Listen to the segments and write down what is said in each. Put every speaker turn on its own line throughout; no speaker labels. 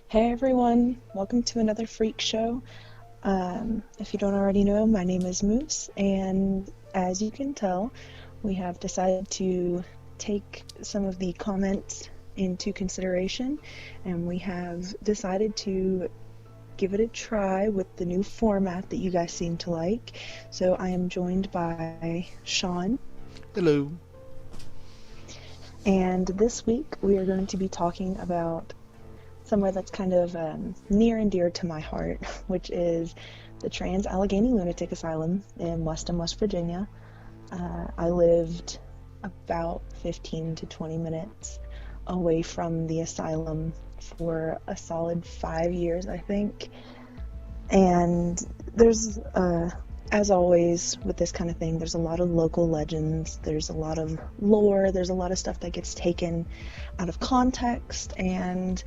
Hey everyone, welcome to another FrEEK Show. If you don't already know, my name is Moose, and as you can tell, we have decided to take some of the comments into consideration, and we have decided to give it a try with the new format that you guys seem to like. So I am joined by Sean,
Hello.
and this week we are going to be talking about somewhere that's kind of near and dear to my heart, which is the Trans-Allegheny Lunatic Asylum in Weston, West Virginia. I lived about 15 to 20 minutes away from the asylum for a solid 5 years, I think. And there's, as always with this kind of thing, there's a lot of local legends, there's a lot of lore, there's a lot of stuff that gets taken out of context, and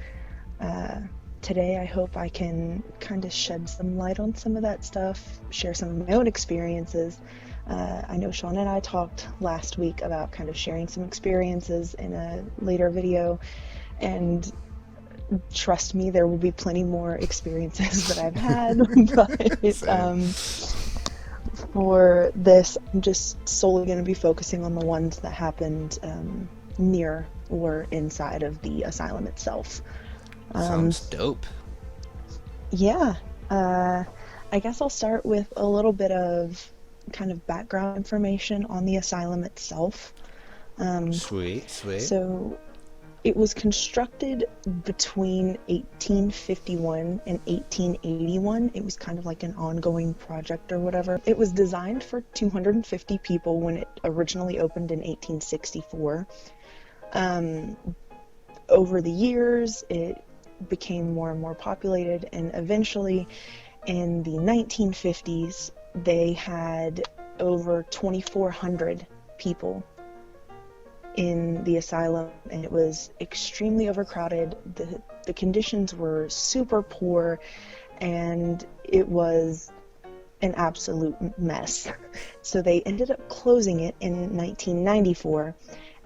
today I hope I can kind of shed some light on some of that stuff, share some of my own experiences. I know Sean and I talked last week about kind of sharing some experiences in a later video, and trust me, there will be plenty more experiences that I've had, but for this, I'm just solely going to be focusing on the ones that happened near or inside of the asylum itself.
Sounds dope.
Yeah, I guess I'll start with a little bit of kind of background information on the asylum itself.
Sweet.
So it was constructed between 1851 and 1881. It was kind of like an ongoing project or whatever. It was designed for 250 people when it originally opened in 1864. Over the years, it became more and more populated, and eventually in the 1950s they had over 2,400 people in the asylum, and it was extremely overcrowded. The conditions were super poor, and it was an absolute mess. So they ended up closing it in 1994,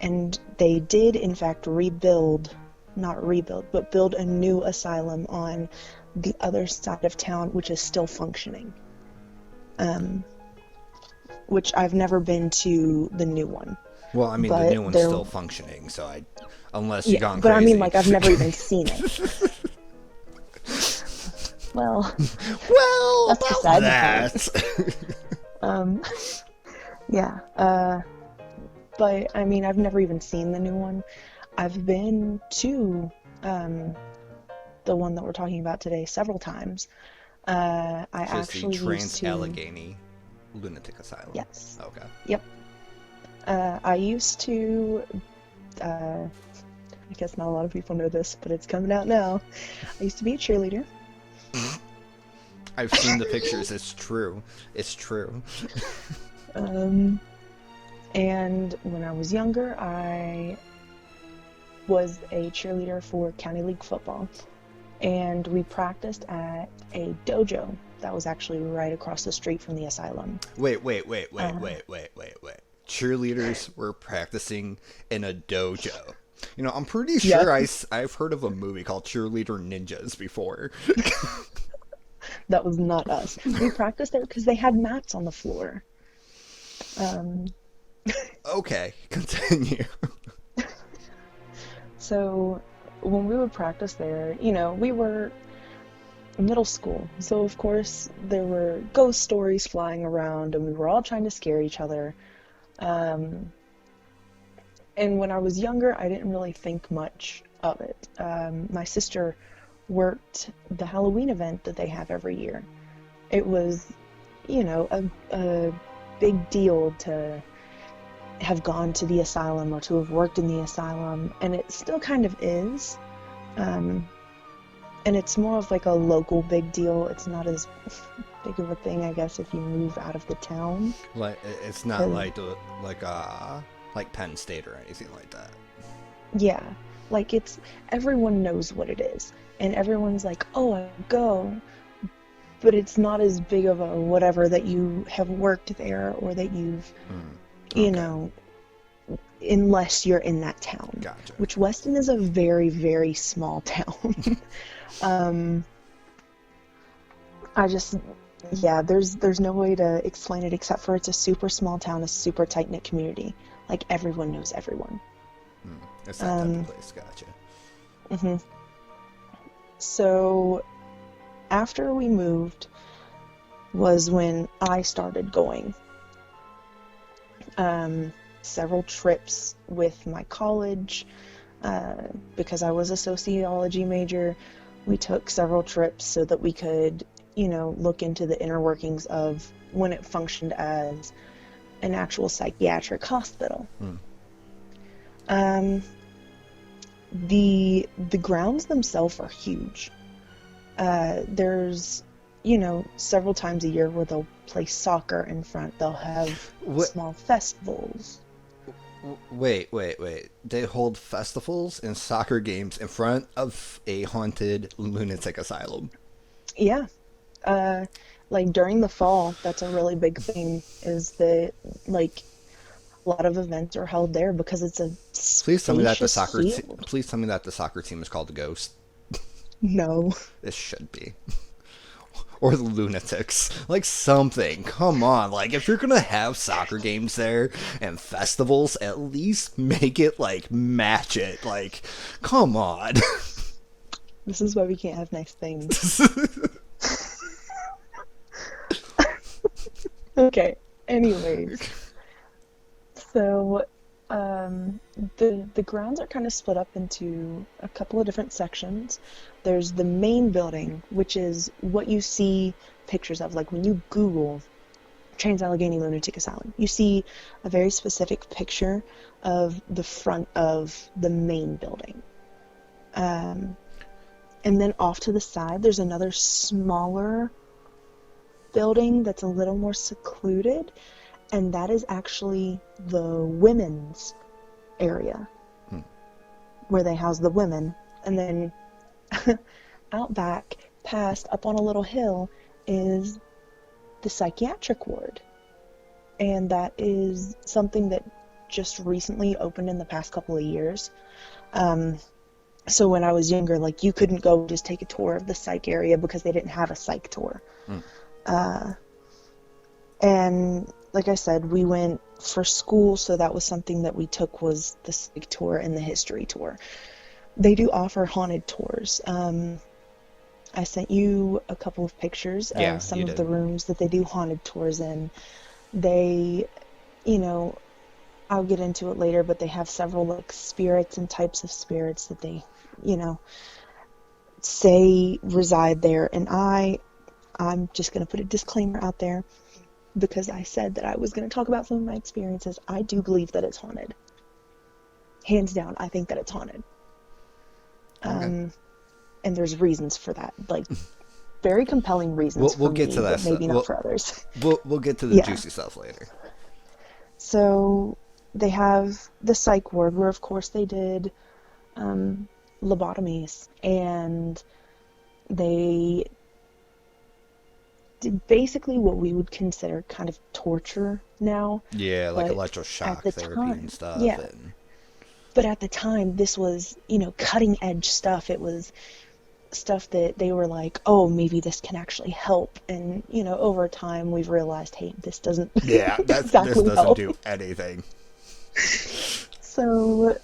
and they did in fact build a new asylum on the other side of town, which is still functioning. Which I've never been to the new one.
Well, I mean, the new one's still functioning, so unless you've gone
but
crazy.
I mean, like, I've never even seen it. Well, that's
about
that. Yeah. But I mean, I've never even seen the new one. I've been to the one that we're talking about today several times. I actually
the Trans-Allegheny Lunatic Asylum.
Yes.
Okay.
Yep. I used to, I guess not a lot of people know this, but it's coming out now. I used to be a cheerleader.
I've seen the pictures. It's true.
And when I was younger, I was a cheerleader for County League football, and we practiced at a dojo that was actually right across the street from the asylum.
Wait. Cheerleaders were practicing in a dojo. You know, I'm pretty sure I've heard of a movie called Cheerleader Ninjas before.
That was not us. We practiced there because they had mats on the floor.
Okay, continue.
So when we would practice there, you know, we were middle school, so of course there were ghost stories flying around, and we were all trying to scare each other. And when I was younger, I didn't really think much of it. My sister worked the Halloween event that they have every year. It was, you know, a big deal to have gone to the asylum or to have worked in the asylum, and it still kind of is. And it's more of like a local big deal. It's not as big of a thing, I guess, if you move out of the town.
Like, it's not like Penn State or anything like that.
Yeah, like everyone knows what it is, and everyone's like, oh, I go, but it's not as big of a whatever that you have worked there or that you've, you know, unless you're in that town.
Gotcha.
Which Weston is a very, very small town. um, I just, yeah, there's no way to explain it except for it's a super small town, a super tight-knit community. Like, everyone knows everyone.
It's that type of place. Gotcha.
hmm So, after we moved was when I started going. Several trips with my college, because I was a sociology major. We took several trips so that we could, look into the inner workings of when it functioned as an actual psychiatric hospital. The grounds themselves are huge. There's, several times a year where they'll play soccer in front. They'll have small festivals.
Wait. They hold festivals and soccer games in front of a haunted lunatic asylum.
Yeah. Like during the fall, that's a really big thing, is that, like, a lot of events are held there because it's a
Please tell me that the
spacious field.
please tell me that the soccer team is called the Ghost.
No.
This should be. Or the Lunatics. Like, something. Come on. Like, if you're gonna have soccer games there and festivals, at least make it, like, match it. Like, come on.
This is why we can't have nice things. Okay. Anyways. So, the grounds are kind of split up into a couple of different sections. There's the main building, which is what you see pictures of. Like when you Google Trans-Allegheny Lunatic Asylum, you see a very specific picture of the front of the main building. And then off to the side, there's another smaller building that's a little more secluded, and that is actually the women's area, where they house the women. And then out back, past, up on a little hill, is the psychiatric ward. And that is something that just recently opened in the past couple of years. So when I was younger, like, you couldn't go just take a tour of the psych area because they didn't have a psych tour. And like I said, we went for school, so that was something that we took, was the psych tour and the history tour. They do offer haunted tours. I sent you a couple of pictures of some of the rooms that they do haunted tours in. They, I'll get into it later, but they have several, like, spirits and types of spirits that they, say reside there. And I'm just going to put a disclaimer out there, because I said that I was going to talk about some of my experiences. I do believe that it's haunted. Hands down, I think that it's haunted.
Okay.
And there's reasons for that. Like, very compelling reasons
We'll
for
get
me,
to that
but maybe
stuff.
not for others.
We'll get to the juicy stuff later.
So they have the psych ward, where of course they did lobotomies, and they did basically what we would consider kind of torture now.
Yeah, like electroshock therapy and stuff.
Yeah. But at the time, this was, cutting edge stuff. It was stuff that they were like, oh, maybe this can actually help. And, over time, we've realized, hey, this doesn't
this doesn't do anything.
So,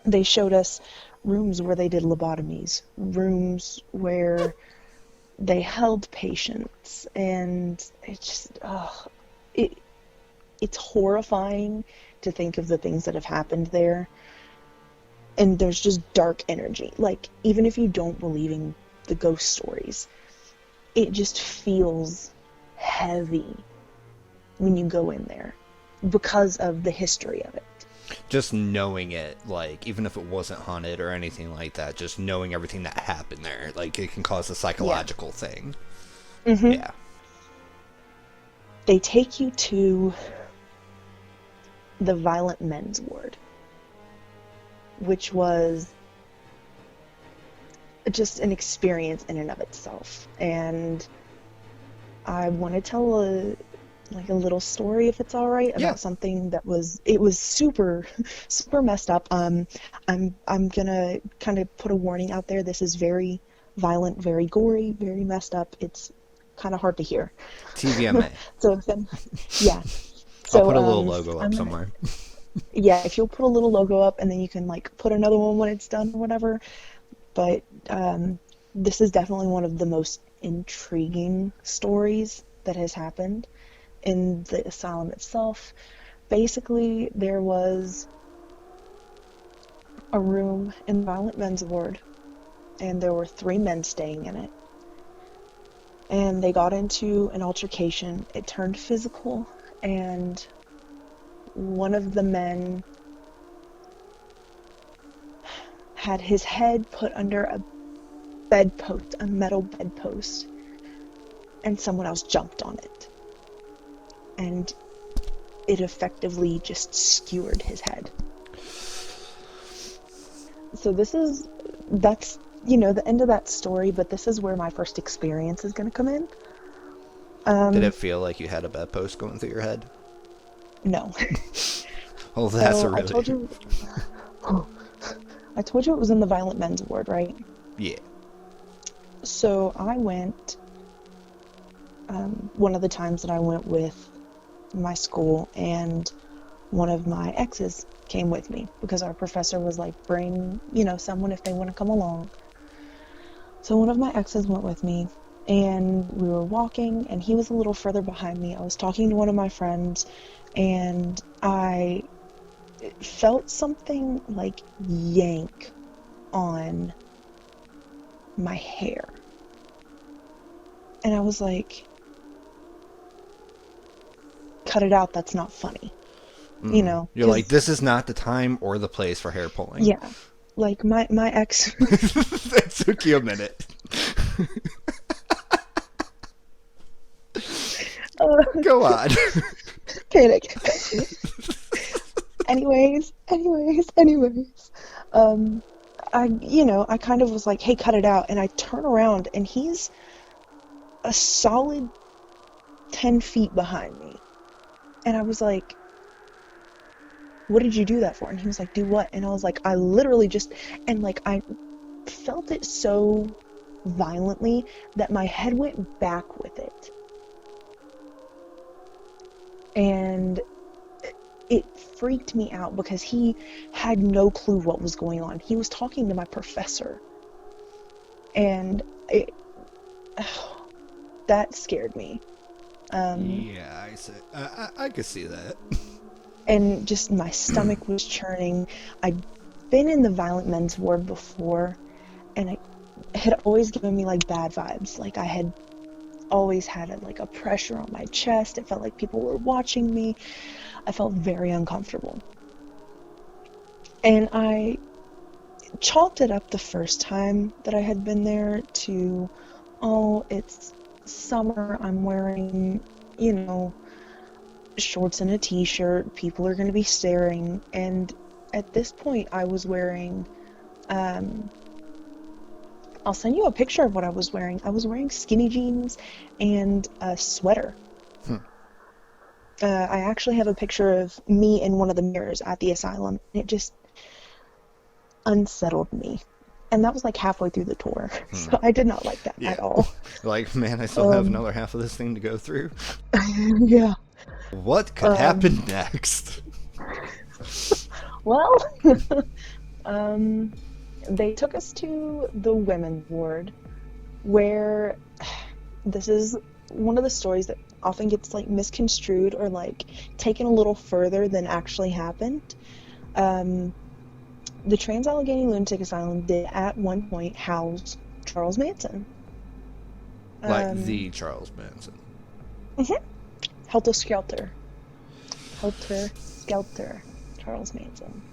they showed us rooms where they did lobotomies, rooms where they held patients, and it's just, it's horrifying to think of the things that have happened there. And there's just dark energy. Like, even if you don't believe in the ghost stories, it just feels heavy when you go in there because of the history of it.
Just knowing it, like, even if it wasn't haunted or anything like that, just knowing everything that happened there, like, it can cause a psychological thing.
Mm-hmm.
Yeah.
They take you to the violent men's ward, which was just an experience in and of itself. And I want to tell like a little story, if it's all right,
Yeah.
about something that was super super messed up. I'm gonna kind of put a warning out there. This is very violent, very gory, very messed up. It's kind of hard to hear.
TVMA.
So then, yeah.
I'll
So
put a little logo up
I'm gonna,
somewhere.
yeah, if you'll put a little logo up and then you can like put another one when it's done or whatever. But this is definitely one of the most intriguing stories that has happened in the asylum itself. Basically, there was a room in the violent men's ward, and there were three men staying in it. And they got into an altercation. It turned physical, and one of the men had his head put under a bedpost, a metal bedpost, and someone else jumped on it. And it effectively just skewered his head. So that's, the end of that story, but this is where my first experience is going to come in.
Did it feel like you had a bedpost going through your head?
No.
Oh, that's
So
a really...
I told you it was in the violent men's ward, right?
Yeah.
So I went, one of the times that I went with my school, and one of my exes came with me because our professor was like, bring, someone if they want to come along. So one of my exes went with me, and we were walking, and he was a little further behind me. I was talking to one of my friends, and I felt something like yank on my hair. And I was like, cut it out, that's not funny.
You're like, this is not the time or the place for hair pulling.
Yeah. Like my ex
It took you a minute. Go on.
panic. anyways. I kind of was like, hey, cut it out. And I turn around, and he's a solid 10 feet behind me. And I was like, what did you do that for? And he was like, do what? And I was like, I literally just, and like, I felt it so violently that my head went back with it. And it freaked me out because he had no clue what was going on. He was talking to my professor. And that scared me.
Yeah, I could see that.
And just my stomach was churning. I'd been in the violent men's ward before, and it had always given me like bad vibes. Like I had always had a pressure on my chest. It felt like people were watching me. I felt very uncomfortable. And I chalked it up the first time that I had been there to, oh, it's summer, I'm wearing, shorts and a t-shirt, people are going to be staring. And at this point I was wearing, I'll send you a picture of what I was wearing. I was wearing skinny jeans and a sweater. I actually have a picture of me in one of the mirrors at the asylum. It just unsettled me. And that was like halfway through the tour. So I did not like that at all.
Like, man, I still have another half of this thing to go through.
Yeah.
What could happen next?
Well, they took us to the women's ward, where this is one of the stories that often gets like misconstrued or like taken a little further than actually happened. The Trans-Allegheny Lunatic Asylum did at one point house Charles Manson.
Like the Charles Manson.
Mm-hmm. Helter Skelter. Charles Manson.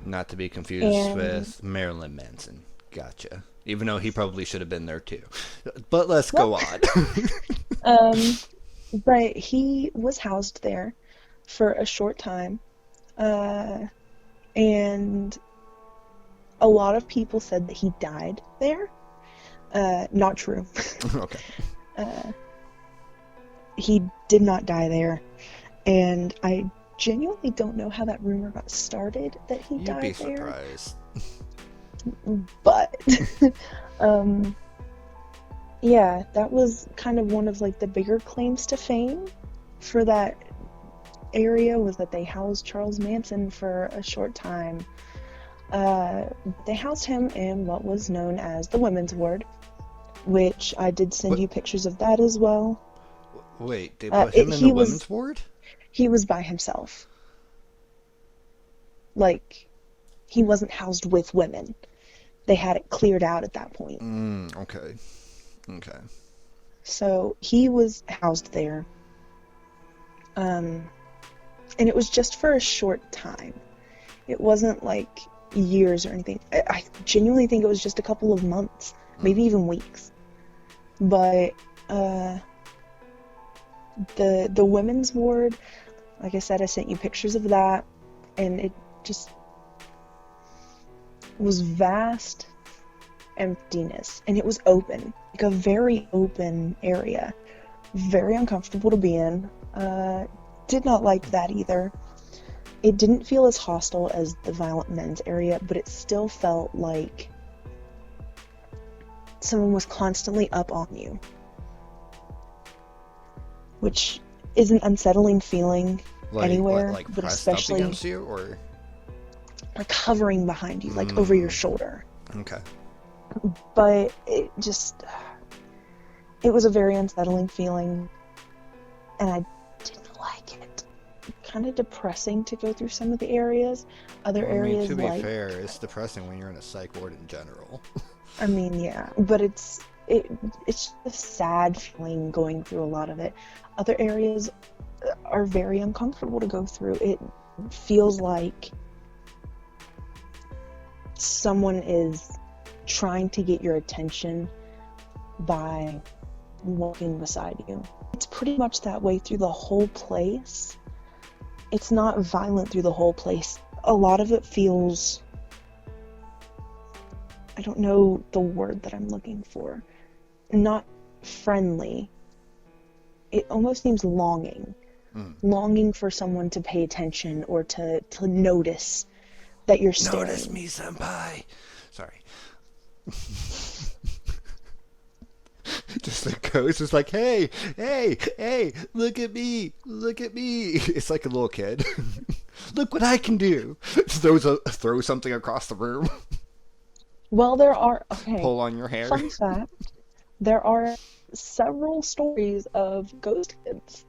Not to be confused with Marilyn Manson. Gotcha. Even though he probably should have been there too. But let's go on.
But he was housed there for a short time. And a lot of people said that he died there. Not true.
Okay.
he did not die there. And I genuinely don't know how that rumor got started that he
You'd be
died there.
surprised.
But um, yeah, that was kind of one of like the bigger claims to fame for that area, was that they housed Charles Manson for a short time. They housed him in what was known as the women's ward, which I did send
What?
you pictures of that as well.
Wait, they put him in the women's ward?
He was by himself. Like, he wasn't housed with women. They had it cleared out at that point.
Okay. Okay.
So he was housed there. And it was just for a short time. It wasn't like years or anything. I genuinely think it was just a couple of months, maybe even weeks. But the women's ward, like I said, I sent you pictures of that, and it just was vast emptiness, and it was open, like a very open area, very uncomfortable to be in. Did not like that either. It didn't feel as hostile as the violent men's area, but it still felt like someone was constantly up on you, which is an unsettling feeling anywhere,
like
but
pressed
especially
up against you, or
like hovering behind you, like over your shoulder.
okay.
But it was a very unsettling feeling, and I didn't like it. Kind of depressing to go through some of the areas. Other areas,
to be
like,
fair, it's depressing when you're in a psych ward in general.
I mean, yeah, but it's just a sad feeling going through a lot of it. Other areas are very uncomfortable to go through. It feels like someone is trying to get your attention by walking beside you. It's pretty much that way through the whole place. It's not violent through the whole place. A lot of it feels, I don't know the word that I'm looking for, not friendly. It almost seems longing. Longing for someone to pay attention or to notice that you're staring.
Notice me, senpai. Sorry. Just the ghost is like, hey, look at me. It's like a little kid. Look what I can do. Throw something across the room.
Well, there are, okay,
Pull on your hair.
fun fact, there are several stories of ghost kids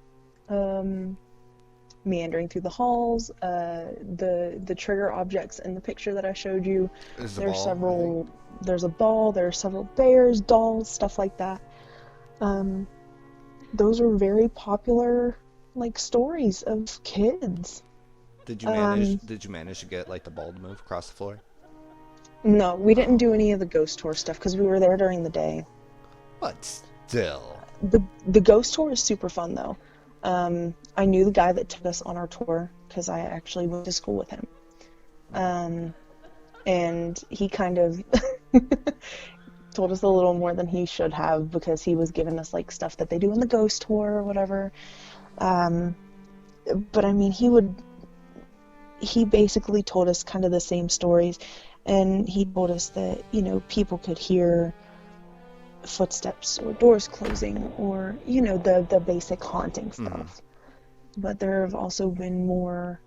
meandering through the halls. The trigger objects in the picture that I showed you, there's several, there's a ball, there are several bears, dolls, stuff like that. Those are very popular, like, stories of kids.
Did you manage to get like the ball to move across the floor?
No, we didn't do any of the ghost tour stuff because we were there during the day.
But still.
The ghost tour is super fun, though. I knew the guy that took us on our tour because I actually went to school with him. And he kind of told us a little more than he should have because he was giving us like stuff that they do in the ghost tour or whatever. But I mean, he basically told us kind of the same stories, and he told us that, you know, people could hear footsteps or doors closing or, you know, the basic haunting stuff. But there have also been more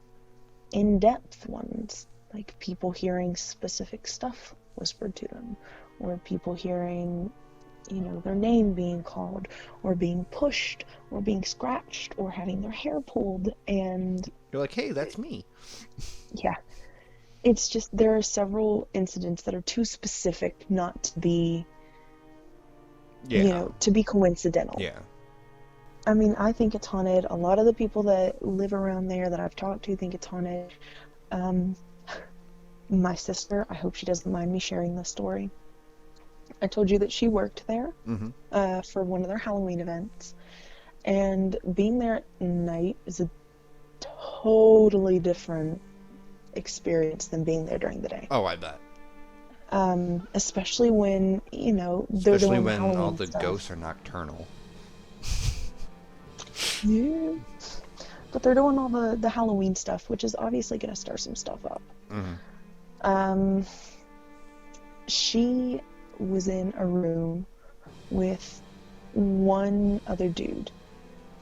in-depth ones, like people hearing specific stuff whispered to them, or people hearing, you know, their name being called, or being pushed, or being scratched, or having their hair pulled, and
you're like, hey, that's me.
Yeah. It's just, there are several incidents that are too specific not to be, you know, to be coincidental.
Yeah.
I mean, I think it's haunted. A lot of the people that live around there that I've talked to think it's haunted. My sister, I hope she doesn't mind me sharing this story. I told you that she worked there for one of their Halloween events. And being there at night is a totally different experience than being there during the day.
Oh, I bet.
Especially when, you know, they're
especially
doing
when
Halloween
all the
stuff.
ghosts are nocturnal.
Yeah. But they're doing all the Halloween stuff, which is obviously going to stir some stuff up.
Mm-hmm.
Um, she was in a room with one other dude,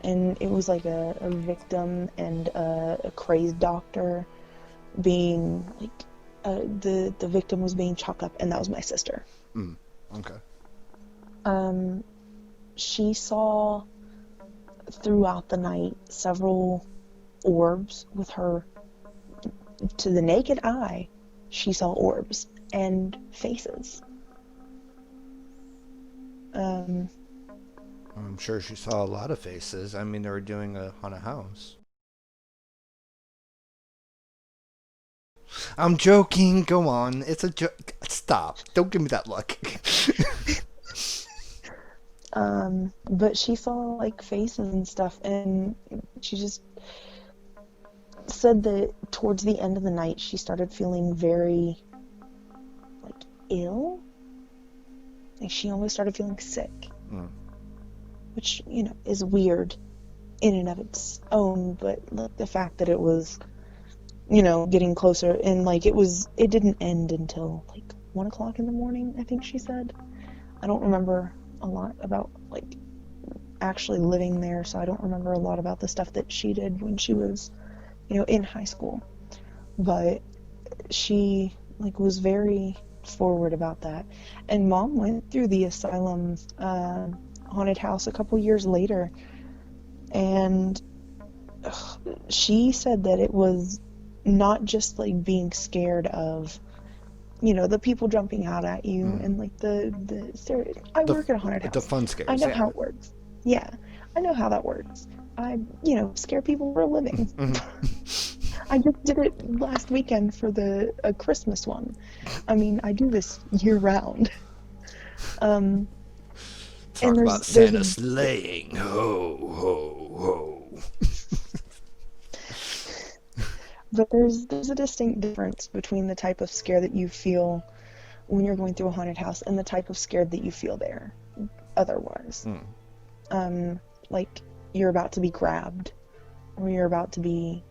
and it was like a victim and a crazed doctor being like, the victim was being chalked up, and that was my sister.
Okay.
She saw throughout the night several orbs with her. To the naked eye, she saw orbs and faces.
I'm sure she saw a lot of faces. I mean, they were doing a haunted house. I'm joking. Go on. It's a joke. Stop. Don't give me that look.
But she saw like faces and stuff, and she just said that towards the end of the night she started feeling very like ill. Like she almost started feeling sick. Which, you know, is weird in and of its own, but like the fact that it was, you know, getting closer, and like it didn't end until like 1 o'clock in the morning, I think she said. I don't remember a lot about like actually living there, so I don't remember a lot about the stuff that she did when she was, you know, in high school. But she like was very forward about that. And Mom went through the asylum haunted house a couple years later, and she said that it was not just like being scared of, you know, the people jumping out at you and like the I work at a haunted house.
The fun scares.
I know how it works. Yeah, I know how that works. I, you know, scare people for a living. I just did it last weekend for a Christmas one. I mean, I do this year round.
Talk about Santa slaying. Ho, ho, ho.
But there's a distinct difference between the type of scare that you feel when you're going through a haunted house and the type of scare that you feel there otherwise. Like you're about to be grabbed, or you're about to be,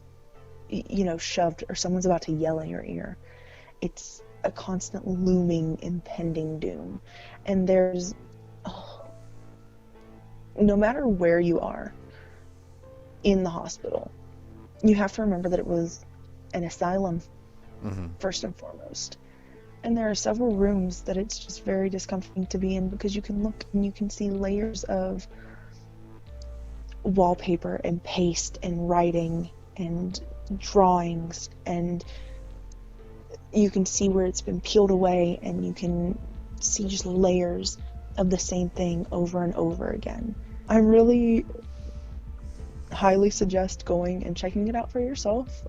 you know, shoved, or someone's about to yell in your ear. It's a constant looming, impending doom. And there's, no matter where you are in the hospital, you have to remember that it was an asylum, first and foremost. And there are several rooms that it's just very discomforting to be in, because you can look and you can see layers of wallpaper and paste and writing and drawings, and you can see where it's been peeled away, and you can see just layers of the same thing over and over again. I really highly suggest going and checking it out for yourself,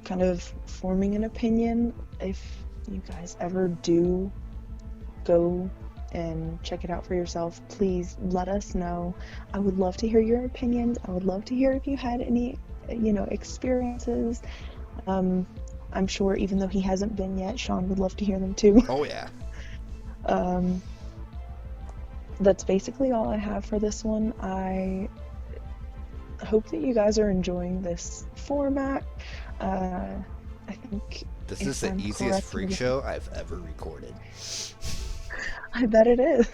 kind of forming an opinion. If you guys ever do go and check it out for yourself, please let us know. I would love to hear your opinions. I would love to hear if you had any, you know, experiences. I'm sure even though he hasn't been yet, Sean would love to hear them too.
Oh yeah.
That's basically all I have for this one. I hope that you guys are enjoying this format. I think
this is the easiest freak show I've ever recorded.
I bet it is.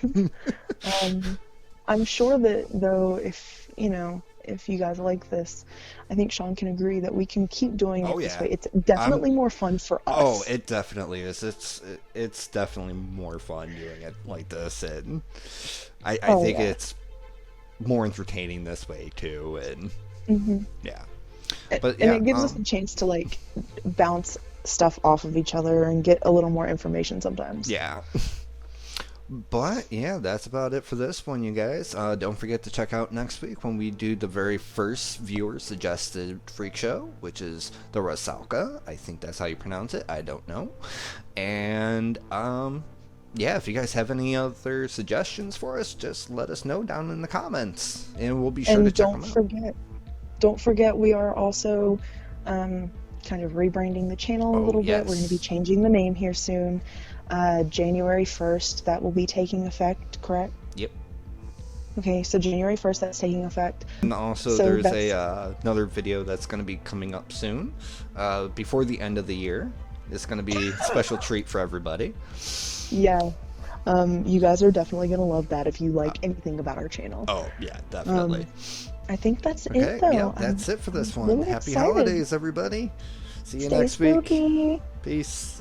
I'm sure that, though, if you guys like this, I think Sean can agree that we can keep doing it this way. It's definitely more fun for us.
Oh, it definitely is. It's definitely more fun doing it like this, and I think it's more entertaining this way too. And yeah, but
and it gives us a chance to like bounce stuff off of each other and get a little more information sometimes.
Yeah. But yeah, that's about it for this one, you guys. Don't forget to check out next week when we do the very first viewer suggested freak show, which is the Rusalka. I think that's how you pronounce it. I don't know. And yeah, if you guys have any other suggestions for us, just let us know down in the comments, and we'll be sure to check them out.
Don't forget, we are also kind of rebranding the channel a little bit. We're going to be changing the name here soon. January 1st, that will be taking effect, correct?
Yep.
Okay, so January 1st, that's taking effect.
And also,
So
there's
that's,
another video that's going to be coming up soon, before the end of the year. It's going to be a special treat for everybody.
yeah. You guys are definitely gonna love that if you like anything about our channel.
Oh yeah, definitely.
I think that's
Okay,
it though.
yeah, that's it for this one.
Really
Happy
excited.
holidays, everybody. See you
Stay
next week.
spooky.
Peace.